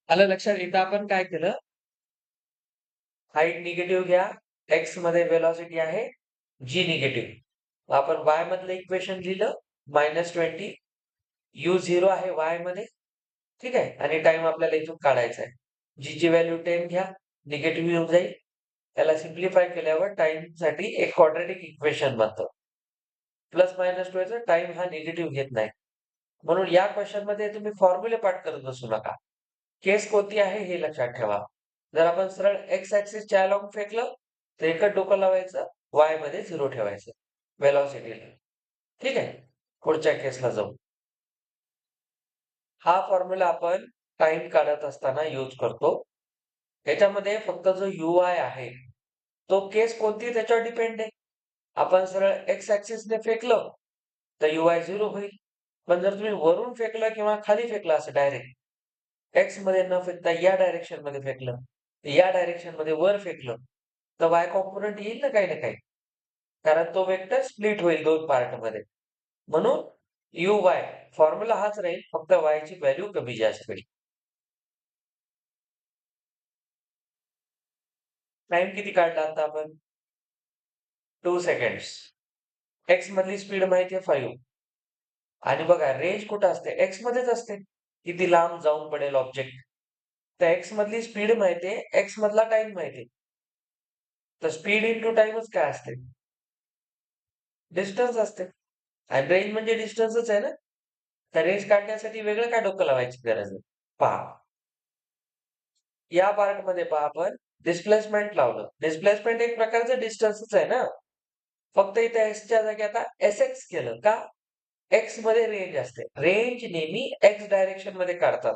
आलं लक्षात. इथं आपण काय केलं, हाईट निगेटिव्ह घ्या. एक्स मध्ये व्हेलॉसिटी आहे जी निगेटिव्ह. आपण वाय मधलं इक्वेशन लिहिलं -20. यू 0 आहे वाय मध्ये. ठीक आहे. आणि टाइम आपल्याला इथून काढायचा आहे. जी ची व्हॅल्यू 10 घ्या. निगेटिव्ह येऊन जाईल. त्याला सिम्प्लिफाय केल्यावर टाइम साठी एक क्वाड्रॅटिक इक्वेशन बनतं. प्लस मायनस टू याचा टाइम हा निगेटिव्ह घेत नाही. म्हणून या क्वेश्चन मध्ये तुम्ही फॉर्म्युले पाठ करत बसू नका. केस कोणती आहे हे लक्षात ठेवा. जर आपण सरळ एक्स ऍक्सिसच्या अलॉंग फेकलं तर एकच डोकं लावायचं, वाय मध्ये 0 ठेवायचं व्हेलॉसिटीला. ठीक आहे. पुढच्या केसला जाऊ. हा फॉर्म्युला आपण टाइम काढत असताना यूज करतो. याच्यामध्ये फक्त जो UI आहे तो केस कोणती त्याच्यावर डिपेंड आहे. आपण सरळ एक्स ऍक्सिसने फेकलं तर UI 0 होईल. पण जर तुम्ही वरून फेकलं किंवा खाली फेकलं असं डायरेक्ट एक्स मध्ये न फेकता या डायरेक्शन मध्ये फेकलं, या डायरेक्शन मध्ये वर फेकलं तर वाय कॉम्पोनंट येईल ना काही ना काही. कारण तो वेक्टर स्प्लिट होईल दोन पार्ट मध्ये. म्हणून UY फॉर्म्युला हाच राहील, फक्त y ची व्हॅल्यू कमी जास्त होईल. टाइम किती काढला आता आपण? 2 सेकंड्स. एक्स मधली स्पीड माहिती आहे 5. आणि बघा रेंज कुठं असते? एक्स मध्येच असते. किती लांब जाऊन पडेल ऑब्जेक्ट. तर एक्स मधली स्पीड माहितीये, एक्स मधला टाइम माहितीये. तर स्पीड इंटू टाइमच काय असते? डिस्टन्स असते. आणि रेंज म्हणजे डिस्टन्सच आहे ना. तर रेंज काढण्यासाठी वेगळं काय डोकं लावायची गरज आहे. पहा, या पार्ट मध्ये पहा आपण डिस्प्लेसमेंट लावलं. डिस्प्लेसमेंट एक प्रकारचं डिस्टन्सच आहे ना. फक्त इथे एसच्या जागी आता एसएक्स केलं का? एक्स मध्ये रेंज असते. रेंज नेहमी एक्स डायरेक्शन मध्ये काढतात.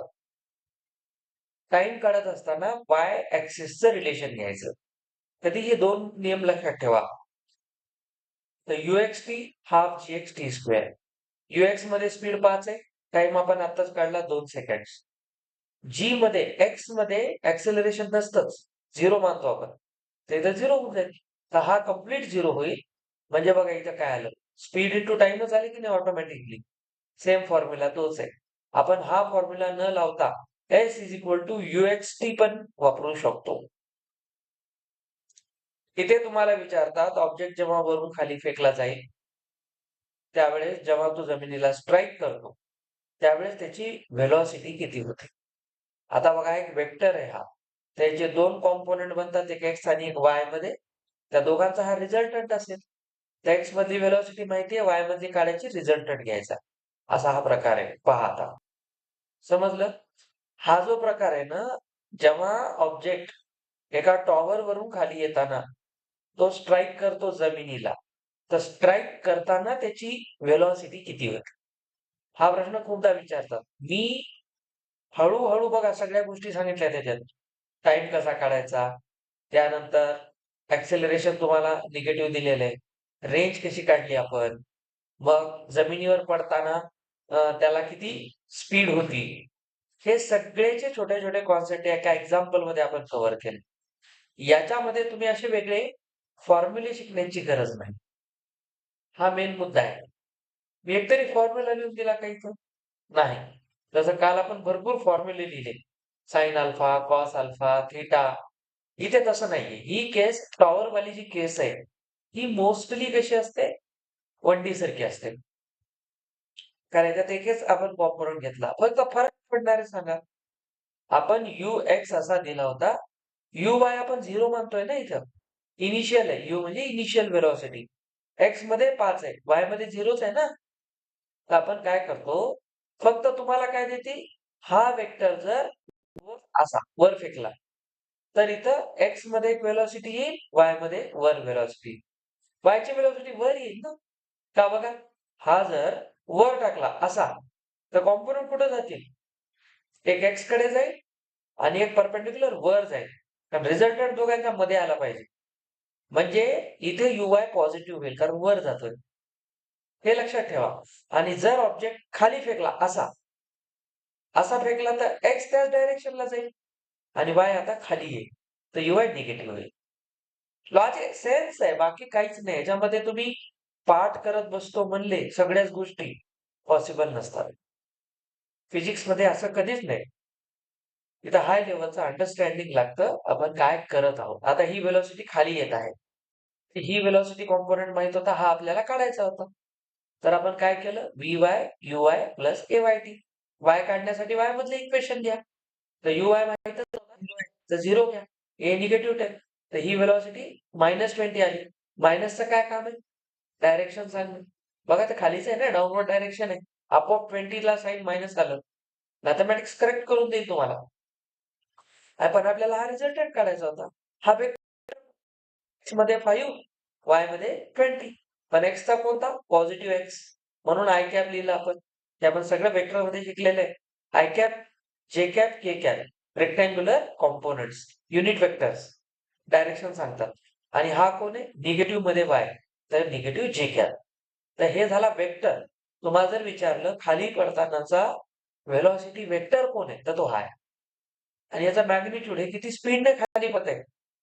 टाइम काढत असताना वाय ऍक्सिसचं रिलेशन घ्यायचं. कधी हे दोन नियम लक्षात ठेवा. तर UXT half GXT square. UX मध्ये स्पीड 5 आहे. टाइम आपण आताच काढला 2 सेकंड्स. जी मध्ये एक्स मध्ये ऍक्सेलरेशन नसतंच. 0 मानतो आपण. ते तर 0 होऊन जाईल. तर हा कम्प्लीट 0 होईल. म्हणजे बघा इथं काय आलं. स्पीड इंटू टाइमच आली की नाही ऑटोमॅटिकली. सेम फॉर्म्युला तोच आहे. आपण हा फॉर्म्युला न लावता S is equal to UXT पण वापरू शकतो. इथे तुम्हाला विचारतात ऑब्जेक्ट जेव्हा वरून खाली फेकला जाईल त्यावेळेस जेव्हा तो जमिनीला स्ट्राईक करतो त्यावेळेस त्याची व्हेलॉसिटी किती होते. आता बघा एक वेक्टर आहे हा. त्याचे दोन कॉम्पोनंट बनतात, एक एक्स आणि एक वाय मध्ये. त्या दोघांचा हा रिझल्टंट असेल. त्या एक्स मधली व्हेलॉसिटी माहिती आहे, वाय मधली काढायची, रिझल्टंट घ्यायचा. असा हा प्रकार आहे. पहा आता. समजलं? हा जो प्रकार आहे ना, जेव्हा ऑब्जेक्ट एका टॉवर वरून खाली येताना तो स्ट्राईक करतो जमिनीला, तर स्ट्राईक करताना त्याची व्हेलॉसिटी किती होते? हा प्रश्न खूपदा विचारतात. मी हळू-हळू बघा सगळ्या गोष्टी सांगितल्या त्याच्यात. टाइम कसा काढायचा, त्यानंतर ॲक्सेलरेशन तुम्हाला निगेटिव्ह दिलेलं आहे. रेंज कशी काढली आपण, मग जमिनीवर पडताना त्याला किती स्पीड होती. हे सगळेचे छोटे-छोटे कॉन्सेप्ट एका एक्झाम्पलमध्ये आपण कव्हर केले. याच्यामध्ये तुम्ही असे वेगळे फॉर्म्युले शिकण्याची गरज नाही. हा मेन मुद्दा आहे. मी एकतरी फॉर्म्युला लिहून दिला का इथं? नाही. जसं काल आपण भरपूर फॉर्म्युले लिहिले. Sine alpha, cos alpha, theta. इथे तसं नाहीये. ही केस टॉवरवाली जी केस आहे, ही मोस्टली कशी असते? 1D सारखी असते. कारण याच्यात एकच आपण कॉम्पोनंट घेतला. फक्त फरक पडणार आहे सांगा. आपण UX असा दिला होता. UY आपण 0 मानतोय ना इथं. इनिशियल आहे. U म्हणजे इनिशियल व्हेलॉसिटी. एक्स मध्ये 5 आहे. वाय मध्ये 0च आहे ना. तर आपण काय करतो, फक्त तुम्हाला काय देते, हा वेक्टर जर असा वर फेकला, तर इथं एक्स मध्ये एक व्हेलॉसिटी येईल, वाय मध्ये वर व्हेलॉसिटी. वाय ची व्हेलॉसिटी वर येईल ना. का बघा, हा जर वर टाकला असा, तर कॉम्पोनंट कुठे जातील? एक एक्स कडे जाईल आणि एक परपेंडिक्युलर वर जाईल. कारण रिझल्टंट दोघांच्या मध्ये आला पाहिजे. म्हणजे इथे UY पॉझिटिव्ह होईल कारण वर जातोय. हे लक्षात ठेवा. आणि जर ऑब्जेक्ट खाली फेकला असा, असा फेकला तर एक्स त्याच डायरेक्शनला जाईल आणि वाय आता खाली येईल. तर UY निगेटिव्ह होईल. लॉजिक सेन्स आहे, बाकी काहीच नाही. याच्यामध्ये तुम्ही पाठ करत बसतो म्हणले सगळ्याच गोष्टी पॉसिबल नसतात. फिजिक्समध्ये असं कधीच नाही. इथं हाय लेव्हलचं अंडरस्टँडिंग लागतं आपण काय करत आहोत. आता ही व्हेलॉसिटी खाली येत आहे. तर ही व्हेलॉसिटी कॉम्पोनंट माहित होता, हा आपल्याला काढायचा होता. तर आपण काय केलं, Vy प्लस AYT. y काढण्यासाठी y मधले इक्वेशन घ्या. तर UY माहितच होता 0 आहे. तर 0 घ्या. A negative term. तर ही व्हेलॉसिटी -20 आली. मायनसचं काय काम आहे? डायरेक्शन सांगणे. बघा ते खालीच आहे ना, डाउनवर्ड डायरेक्शन आहे. आपोआप 20 ला साइन मायनस आलं. मॅथेमॅटिक्स करेक्ट करून देईल तुम्हाला. पण आपल्याला हा रिझल्टंट काढायचा होता. हा x मध्ये 5, y मध्ये 20. पण x चा कोणता? Positive x. म्हणून आय कॅप लिहिलं आपण. ते आपण सगळं वेक्टरमध्ये शिकलेलं आहे. आय कॅप, जे कॅप, के cap. Rectangular components, unit vectors. Direction सांगतात. आणि हा कोण आहे? निगेटिव्ह मध्ये y. तर निगेटिव्ह जे कॅप. तर हे झाला वेक्टर. तुम्हाला जर विचारलं खाली पडतानाचा व्हेलॉसिटी वेक्टर कोण आहे? तर तो हा आहे. आणि याचा मॅग्निट्यूड हे किती स्पीडने खाली पडतंय?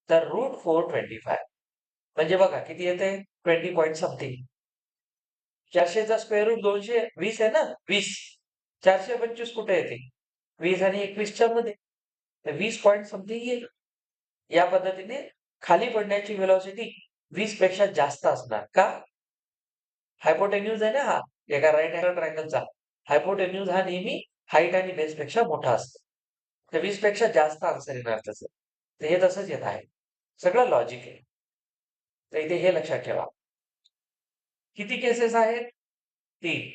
तर √425. म्हणजे बघा किती येते? 20 पॉइंट समथिंग. 400चा स्क्वेअर रूट 220 आहे ना? 20. 425 कुठे येते? 20 आणि 21च्या मध्ये. तर 20 पॉइंट समथिंग येईल. या पद्धतीने खाली पडण्याची व्हेलॉसिटी 20 पेक्षा जास्त असणार. का? हायपोटेन्यूज आहे ना हा, एका राईट अँगल ट्रायंगलचा. हायपोटेन्यूज हा नेहमी हाईट आणि बेस पेक्षा मोठा असतो. तर 20 पेक्षा जास्त आन्सर येणार त्याचं. तर हे तसंच येत आहे. सगळं लॉजिक आहे. तर इथे हे लक्षात ठेवा. किती केसेस आहेत? 3.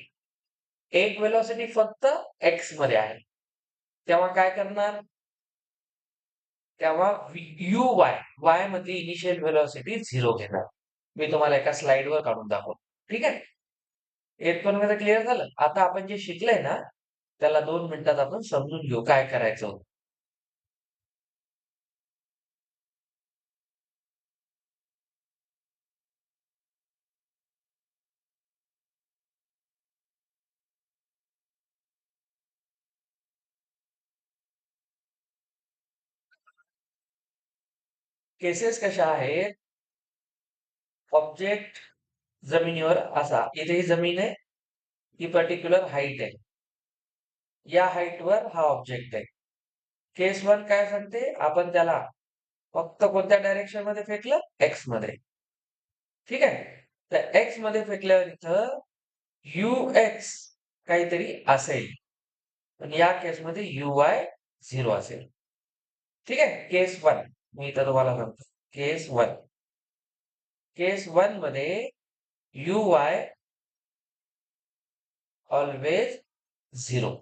एक व्हेलॉसिटी फक्त एक्स मध्ये आहे. तेव्हा काय करणार? तेव्हा वाय मध्ये इनिशियल व्हेलॉसिटी 0 घेणार. मी तुम्हाला एका स्लाइडवर काढून दाखवतो. ठीक आहे? इथपर्यंत क्लिअर झालं? आता आपण जे शिकलंय ना, त्याला 2 मिनिटात आपण समजून घेऊ काय करायचं होतं. केसेस कशा आहेत? ऑब्जेक्ट जमिनीवर असा, इथे ही जमीन आहे, ही पर्टिक्युलर हाईट आहे. या हाईटवर हा ऑब्जेक्ट आहे. केस 1 काय सांगते? आपण त्याला फक्त कोणत्या डायरेक्शन मध्ये फेकलं? एक्स मध्ये. ठीक आहे? तर एक्स मध्ये फेकल्यावर इथं UX काहीतरी असेल. पण या केसमध्ये UY 0 असेल. ठीक आहे? केस 1. मी इथं तुम्हाला सांगतो. केस 1. केस 1 मध्ये UY ऑलवेज 0.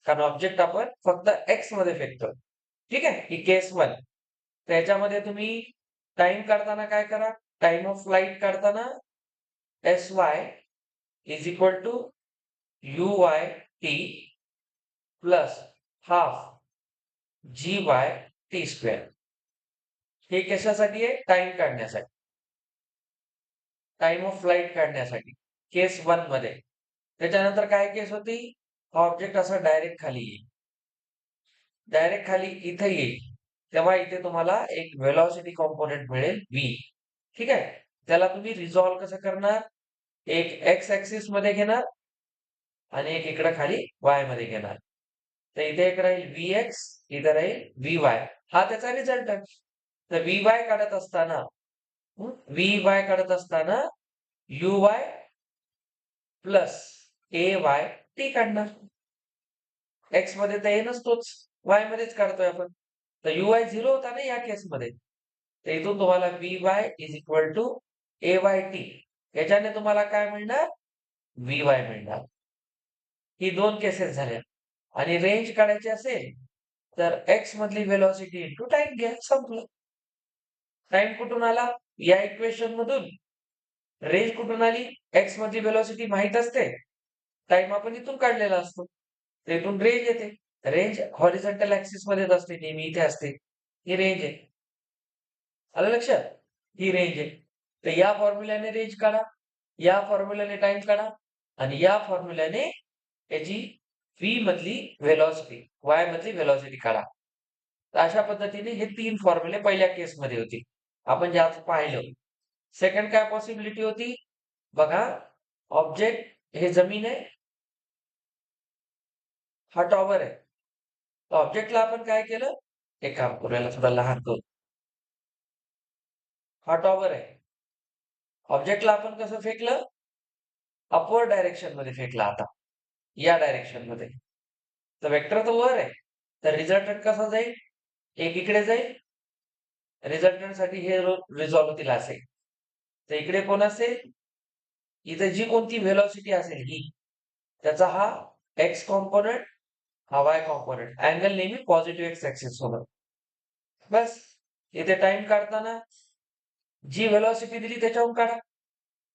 कारण ऑब्जेक्ट आपण फक्त एक्स मध्ये फेकतो. ठीक आहे? ही केस 1. त्याच्यामध्ये तुम्ही टाइम काढताना काय करा? टाइम ऑफ फ्लाइट काढताना SY is equal to UYT plus half GYT square. हे कशासाठी आहे? टाइम काढण्यासाठी. टाइम ऑफ फ्लाइट काढण्यासाठी. केस 1 मध्ये. त्याच्यानंतर काय केस होती? हा ऑब्जेक्ट असा डायरेक्ट खाली येईल. डायरेक्ट खाली इथे येईल. तेव्हा इथे तुम्हाला एक व्हेलॉसिटी कॉम्पोनंट मिळेल v. ठीक आहे? त्याला तुम्ही रिझॉल्व्ह कसं करणार? एक एक्स ऍक्सिस मध्ये घेणार आणि एक इकडे खाली y मध्ये घेणार. तर इथे एक राहील Vx, इथे राहील Vy. हा त्याचा रिझल्ट आहे. तर Vy काढत असताना Vy काढत असताना UY प्लस AYT काढणार. एक्स मध्ये तर हे नसतोच, वाय मध्येच काढतोय आपण. तर UY 0 होता ना या केसमध्ये. तर इथून तुम्हाला Vy is equal to AYT. याच्याने तुम्हाला काय मिळणार? Vy मिळणार. ही 2 केसेस झाल्या. आणि रेंज काढायची असेल तर एक्स मधली व्हेलॉसिटी इंटू टाइम घ्या, संपलं. टाइम कुठून आला? या इक्वेशन मधून. रेंज कुठून आली? एक्स मधली व्हेलॉसिटी माहित असते. टाइम आपण इथून काढलेला असतो. तर इथून रेंज येते. रेंज हॉरिझॉन्टल ऍक्सिस मध्येच असते, नेहमी इथे असते. ही रेंज आहे. आलं लक्षात? ही रेंज आहे. तर या फॉर्म्युल्याने रेंज काढा, या फॉर्म्युल्याने टाइम काढा आणि या फॉर्म्युल्याने याची व्ही मधली व्हेलॉसिटी, वाय मधली व्हेलॉसिटी काढा. तर अशा पद्धतीने हे 3 फॉर्म्युले पहिल्या केसमध्ये होते. आपण जे आज पाहिलं. सेकंड काय पॉसिबिलिटी होती? बघा, ऑब्जेक्ट हे जमीन आहे, हा टॉवर आहे. तर ऑब्जेक्टला आपण काय केलं, एक काम करू, याला थोडं लहान करू. हा टॉवर आहे. ऑब्जेक्टला आपण कसं फेकलं, अपवर्ड डायरेक्शन मध्ये फेकला. आता या डायरेक्शन मध्ये, तर वेक्टर तर वर आहे, तर रिझल्टंट कसा जाईल, एक इकडे जाईल. रिझल्टंट साठी हे रिझॉल्व्ह होतील असे. तर इकडे कोण असेल, इथे जी कोणती व्हेलॉसिटी असेल ही, त्याचा हा एक्स कॉम्पोनंट, हा वाय कॉम्पोनंट, अँगल नेहमी पॉझिटिव्ह एक्स ऍक्सिस सोबत. बस. इथे टाइम काढताना जी व्हेलॉसिटी दिली त्याच्याहून काढा.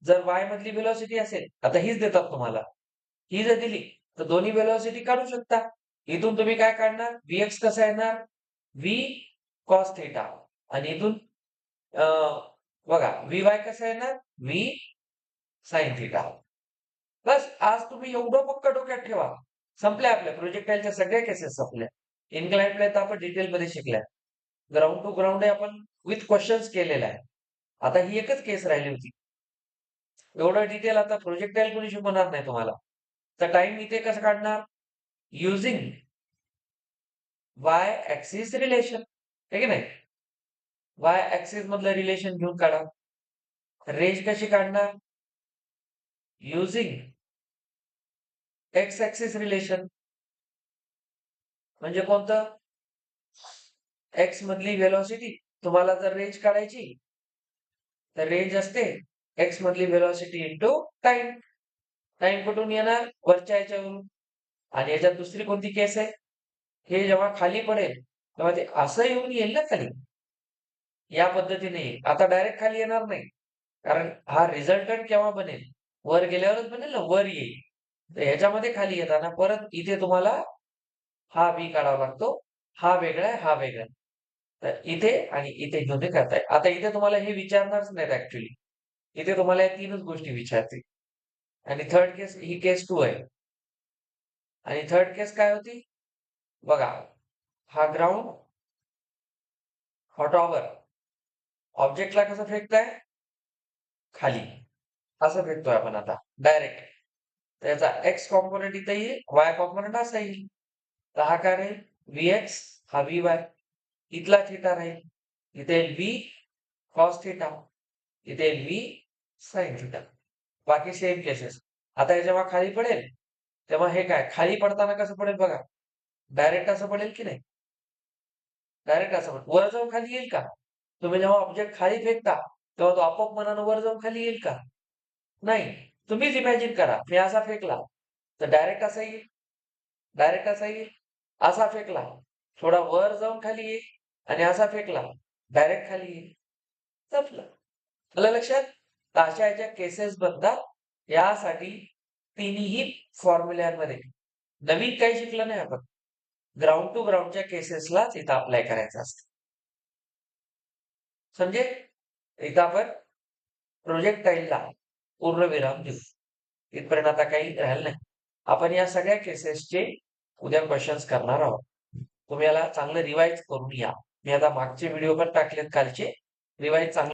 जर वाय मधली व्हेलॉसिटी असेल, आता हीच देतात तुम्हाला, ही जर दिली तर दोन्ही व्हेलॉसिटी काढू शकता. इथून तुम्ही काय काढणार, Vx कसा येणार, v cos थीटा, आणि इथून बघा Vy कसा येणार, v sin थीटा. बस. आज तुम्ही एवढं पक्क डोक्यात ठेवा, संपल्या आपल्या प्रोजेक्टाईलच्या सगळ्या केसेस संपल्या. इन्क्लाइंड प्लेन आपण डिटेलमध्ये शिकल्या. ग्राउंड टू ग्राउंड आपण विथ क्वेश्चन्स केलेला आहे. आता ही एकच केस राहिली होती. एवढं डिटेल आता प्रोजेक्टाईल कोणी शिकवणार नाही तुम्हाला. तर टाइम इथे कसं काढणार, युझिंग वाय ऍक्सिस रिलेशन, आहे की नाही. वाय ऍक्सिस मधलं रिलेशन घेऊन काढा. रेंज कशी काढणार, युझिंग एक्स ऍक्सिस रिलेशन. म्हणजे कोणतं, एक्स मधली व्हेलॉसिटी. तुम्हाला जर रेंज काढायची तर रेंज असते एक्स मधली व्हेलॉसिटी इंटू टाइम. टाइम कुठून येणार, वरच्या याच्यावरून. आणि याच्यात दुसरी कोणती केस आहे, हे जेव्हा खाली पडेल तेव्हा ते असं येऊन येईल ना खाली, या पद्धतीने येईल. आता डायरेक्ट खाली येणार नाही, कारण हा रिझल्टंट केव्हा बनेल, वर गेल्यावरच बनेल ना, वर येईल. तर ह्याच्यामध्ये खाली येताना परत इथे तुम्हाला हा बी काढावा लागतो. हा वेगळा आहे, हा वेगळा आहे. तर इथे आणि इथे घेऊन हे करताय. आता इथे तुम्हाला हे विचारणारच नाहीत ऍक्च्युली. इथे तुम्हाला या तीनच गोष्टी विचारतील. आणि थर्ड केस, ही केस 2 आहे. आणि थर्ड केस काय होती, बघा, हा ग्राउंड, हा टॉवर. ऑब्जेक्टला कसं फेकताय, खाली. असं फेकतोय आपण आता डायरेक्ट. त्याचा एक्स कॉम्पोनंट इथे येईल, वाय कॉम्पोनंट असा येईल. तर हा काय राहील, Vx, हा Vy. इथला थिटा राहील, इथे येईल v cos थिटा, इथे येईल v sin थिटा. बाकी सेम केसेस. आता हे जेव्हा खाली पडेल तेव्हा हे काय, खाली पडताना कसं पडेल बघा, डायरेक्ट असं पडेल की नाही, डायरेक्ट असं पडेल. वर जाऊन खाली येईल का, तुम्ही जेव्हा ऑब्जेक्ट खाली फेकता तेव्हा तो आपोआप मनानं वर जाऊन खाली येईल का, नाही. तुम्हीच इमॅजिन करा, मी असा फेकला तर डायरेक्ट असा येईल, डायरेक्ट असा येईल. असा फेकला, थोडा वर जाऊन खाली येईल, आणि असा फेकला, डायरेक्ट खाली येईल. संपलं. आलं लक्षात. तर अशा याच्या केसेस बनतात. यासाठी तिन्ही फॉर्म्युल्यांमध्ये नवीन काही शिकलं नाही आपण. ग्राउंड टू ग्राउंडच्या केसेसलाच इथं अप्लाय करायचं असतं. समजे, इथं आपण प्रोजेक्टाईलला पूर्णविराम देऊ. इथपर्यंत आता काही राहिलं नाही. आपण या सगळ्या केसेसचे उद्या क्वेश्चन्स करणार आहोत. तुम्ही याला चांगलं रिवाइज करून या. मी आता मागचे व्हिडिओ पण टाकलेत कालचे, रिवाइज चांगले